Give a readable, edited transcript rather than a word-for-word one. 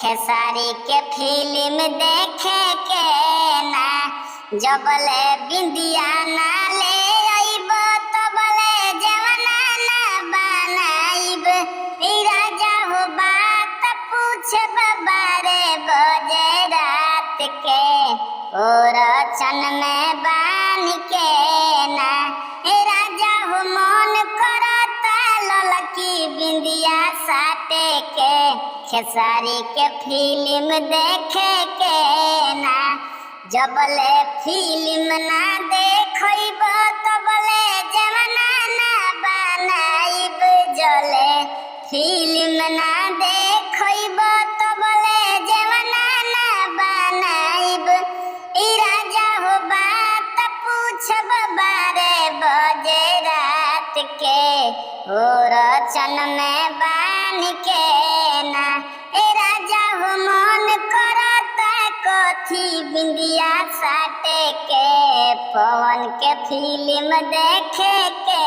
खेसारी के फिल्म देखे के ना जबले बिंदिया ना ले आइब तबले जवाना ना बनाइब। ई राजा हो बात पूछे बाबा रे बजे रात के और चन में बान के ना। ए राजा हो मन करता ललकी बिंदिया साटे के खेसारी के फिल्म देखे के ना जबले फिल्म ना देखब तबले जवाना ना बनाइब। जले फिल्म ना देखब तबले जवाना ना बनाइब। ई राजा हो बात पूछब बारे बजे रात के और चन में बान के ना। ए राजा हो मन करता कथी बिंदिया साटे के पवन के फिल्म देखे के